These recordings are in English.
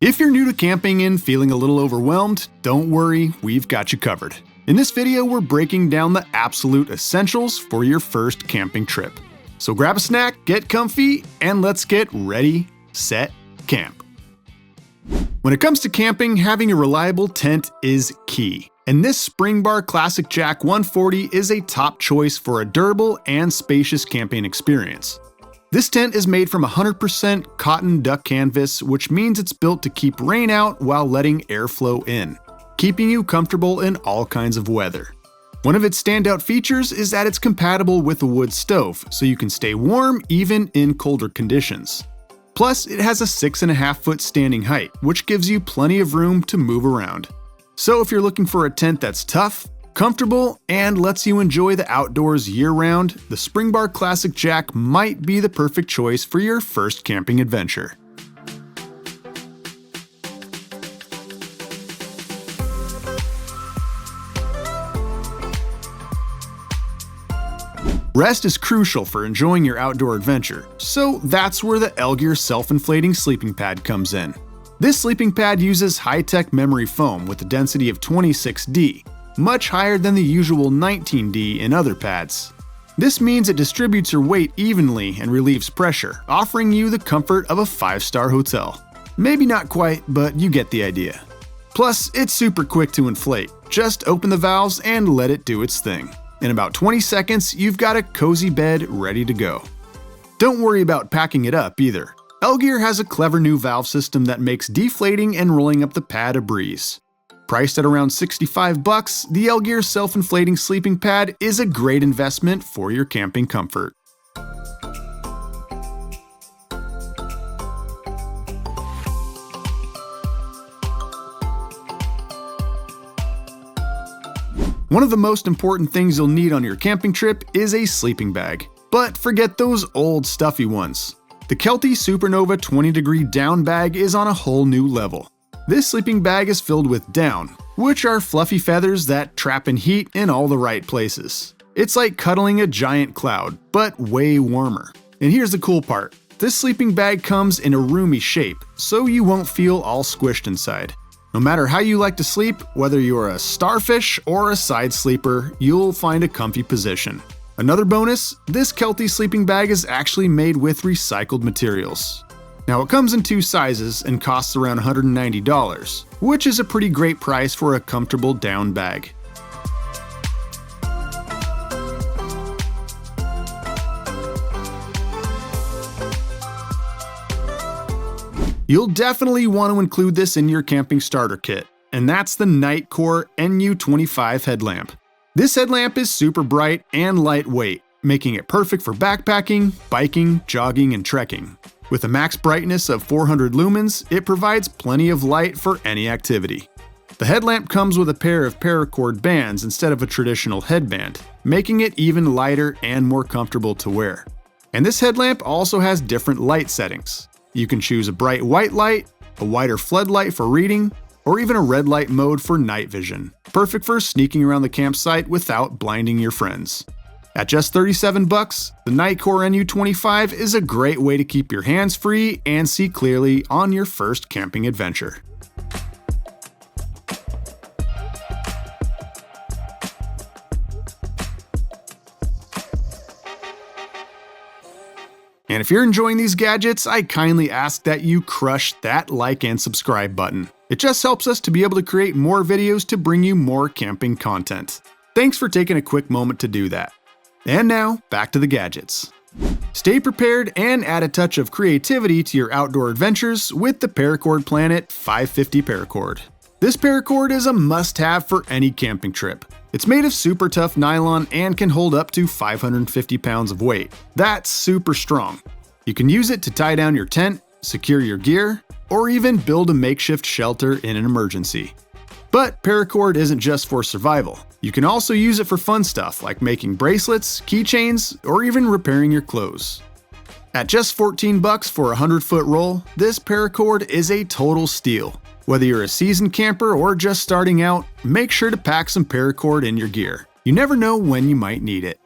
If you're new to camping and feeling a little overwhelmed, don't worry, we've got you covered. In this video, we're breaking down the absolute essentials for your first camping trip. So grab a snack, get comfy, and let's get ready, set, camp. When it comes to camping, having a reliable tent is key. And this Springbar Classic Jack 140 is a top choice for a durable and spacious camping experience. This tent is made from 100% cotton duck canvas, which means it's built to keep rain out while letting airflow in, keeping you comfortable in all kinds of weather. One of its standout features is that it's compatible with a wood stove, so you can stay warm even in colder conditions. Plus, it has a 6.5-foot standing height, which gives you plenty of room to move around. So if you're looking for a tent that's tough, comfortable, and lets you enjoy the outdoors year-round, the Springbar Classic Jack might be the perfect choice for your first camping adventure. Rest is crucial for enjoying your outdoor adventure, so that's where the Elegear Self-Inflating sleeping pad comes in. This sleeping pad uses high-tech memory foam with a density of 26D, much higher than the usual 19D in other pads. This means it distributes your weight evenly and relieves pressure, offering you the comfort of a 5-star hotel. Maybe not quite, but you get the idea. Plus, it's super quick to inflate. Just open the valves and let it do its thing. In about 20 seconds, you've got a cozy bed ready to go. Don't worry about packing it up either. Elegear has a clever new valve system that makes deflating and rolling up the pad a breeze. Priced at around $65, the Elegear Self-Inflating sleeping pad is a great investment for your camping comfort. One of the most important things you'll need on your camping trip is a sleeping bag. But forget those old stuffy ones. The Kelty Supernova 20-degree down bag is on a whole new level. This sleeping bag is filled with down, which are fluffy feathers that trap in heat in all the right places. It's like cuddling a giant cloud, but way warmer. And here's the cool part. This sleeping bag comes in a roomy shape, so you won't feel all squished inside. No matter how you like to sleep, whether you're a starfish or a side sleeper, you'll find a comfy position. Another bonus, this Kelty sleeping bag is actually made with recycled materials. Now it comes in 2 sizes and costs around $190, which is a pretty great price for a comfortable down bag. You'll definitely want to include this in your camping starter kit, and that's the Nightcore NU25 headlamp. This headlamp is super bright and lightweight, making it perfect for backpacking, biking, jogging, and trekking. With a max brightness of 400 lumens, it provides plenty of light for any activity. The headlamp comes with a pair of paracord bands instead of a traditional headband, making it even lighter and more comfortable to wear. And this headlamp also has different light settings. You can choose a bright white light, a wider floodlight for reading, or even a red light mode for night vision, perfect for sneaking around the campsite without blinding your friends. At just $37, the Nightcore NU25 is a great way to keep your hands free and see clearly on your first camping adventure. And if you're enjoying these gadgets, I kindly ask that you crush that like and subscribe button. It just helps us to be able to create more videos to bring you more camping content. Thanks for taking a quick moment to do that. And now, back to the gadgets. Stay prepared and add a touch of creativity to your outdoor adventures with the Paracord Planet 550 Paracord. This paracord is a must-have for any camping trip. It's made of super tough nylon and can hold up to 550 pounds of weight. That's super strong. You can use it to tie down your tent, secure your gear, or even build a makeshift shelter in an emergency. But paracord isn't just for survival. You can also use it for fun stuff like making bracelets, keychains, or even repairing your clothes. At just $14 for a 100-foot roll, this paracord is a total steal. Whether you're a seasoned camper or just starting out, make sure to pack some paracord in your gear. You never know when you might need it.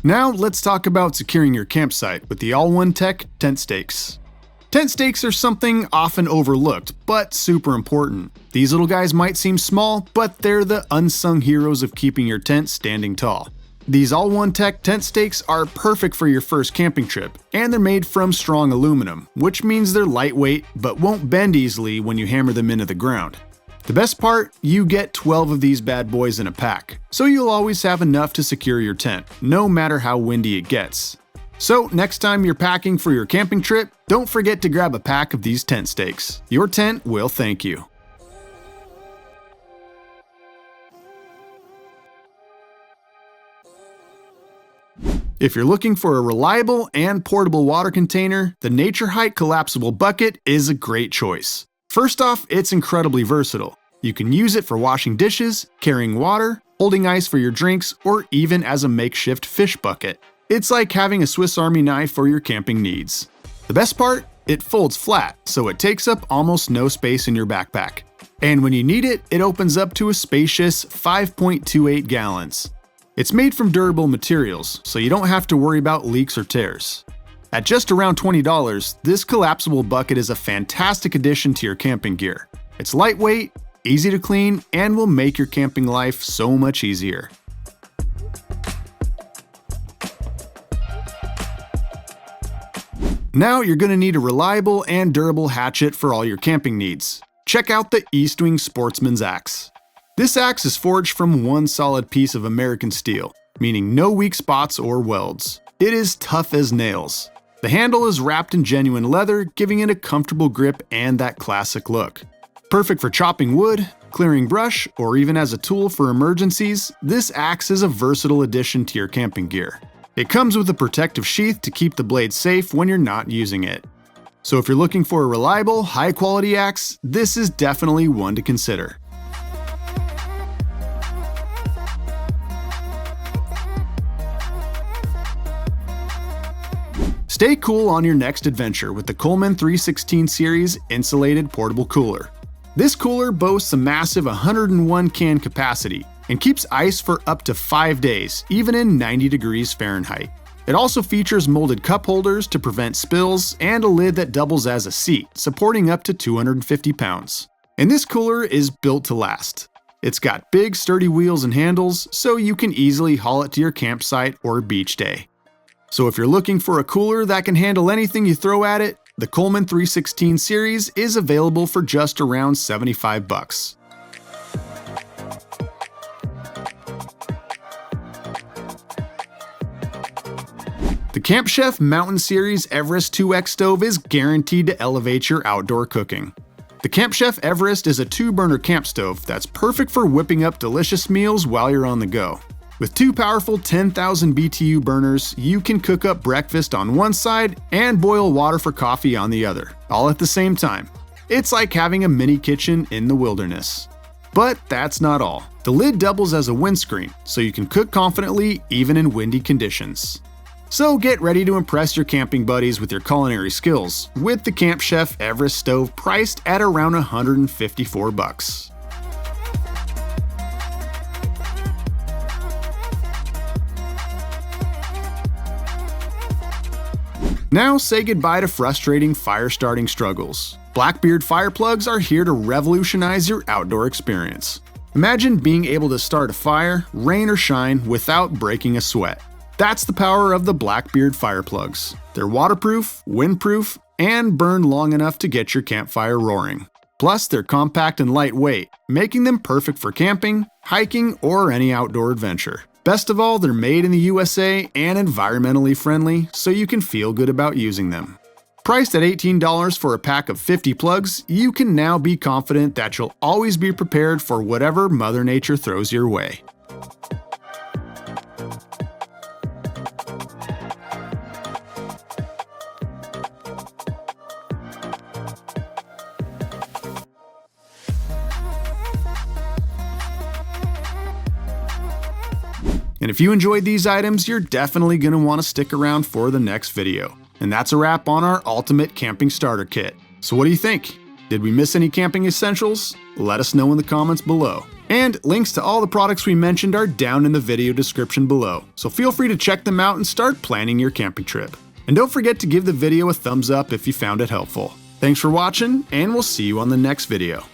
Now let's talk about securing your campsite with the all-one-tech tent stakes. Tent stakes are something often overlooked, but super important. These little guys might seem small, but they're the unsung heroes of keeping your tent standing tall. These all-one-tech tent stakes are perfect for your first camping trip, and they're made from strong aluminum, which means they're lightweight but won't bend easily when you hammer them into the ground. The best part, you get 12 of these bad boys in a pack, so you'll always have enough to secure your tent, no matter how windy it gets. So next time you're packing for your camping trip, don't forget to grab a pack of these tent stakes. Your tent will thank you. If you're looking for a reliable and portable water container, the Naturehike Collapsible Bucket is a great choice. First off, it's incredibly versatile. You can use it for washing dishes, carrying water, holding ice for your drinks, or even as a makeshift fish bucket. It's like having a Swiss Army knife for your camping needs. The best part? It folds flat, so it takes up almost no space in your backpack. And when you need it, it opens up to a spacious 5.28 gallons. It's made from durable materials, so you don't have to worry about leaks or tears. At just around $20, this collapsible bucket is a fantastic addition to your camping gear. It's lightweight, easy to clean, and will make your camping life so much easier. Now you're going to need a reliable and durable hatchet for all your camping needs. Check out the Eastwing Sportsman's axe. This axe is forged from one solid piece of American steel, meaning no weak spots or welds. It is tough as nails. The handle is wrapped in genuine leather, giving it a comfortable grip and that classic look. Perfect for chopping wood, clearing brush, or even as a tool for emergencies, this axe is a versatile addition to your camping gear. It comes with a protective sheath to keep the blade safe when you're not using it. So if you're looking for a reliable, high-quality axe, this is definitely one to consider. Stay cool on your next adventure with the Coleman 316 series Insulated Portable Cooler. This cooler boasts a massive 101 can capacity and keeps ice for up to 5 days, even in 90 degrees Fahrenheit. It also features molded cup holders to prevent spills and a lid that doubles as a seat, supporting up to 250 pounds. And this cooler is built to last. It's got big, sturdy wheels and handles, so you can easily haul it to your campsite or beach day. So if you're looking for a cooler that can handle anything you throw at it, the Coleman 316 series is available for just around $75. The Camp Chef Mountain Series Everest 2X stove is guaranteed to elevate your outdoor cooking. The Camp Chef Everest is a 2-burner camp stove that's perfect for whipping up delicious meals while you're on the go. With 2 powerful 10,000 BTU burners, you can cook up breakfast on one side and boil water for coffee on the other, all at the same time. It's like having a mini kitchen in the wilderness. But that's not all. The lid doubles as a windscreen, so you can cook confidently even in windy conditions. So get ready to impress your camping buddies with your culinary skills, with the Camp Chef Everest stove priced at around $154. Now say goodbye to frustrating fire starting struggles. Blackbeard fire plugs are here to revolutionize your outdoor experience. Imagine being able to start a fire, rain or shine, without breaking a sweat. That's the power of the Blackbeard fire plugs. They're waterproof, windproof, and burn long enough to get your campfire roaring. Plus, they're compact and lightweight, making them perfect for camping, hiking, or any outdoor adventure. Best of all, they're made in the USA and environmentally friendly, so you can feel good about using them. Priced at $18 for a pack of 50 plugs, you can now be confident that you'll always be prepared for whatever Mother Nature throws your way. And if you enjoyed these items, you're definitely going to want to stick around for the next video. And that's a wrap on our Ultimate Camping Starter Kit. So what do you think? Did we miss any camping essentials? Let us know in the comments below. And links to all the products we mentioned are down in the video description below, so feel free to check them out and start planning your camping trip. And don't forget to give the video a thumbs up if you found it helpful. Thanks for watching, and we'll see you on the next video.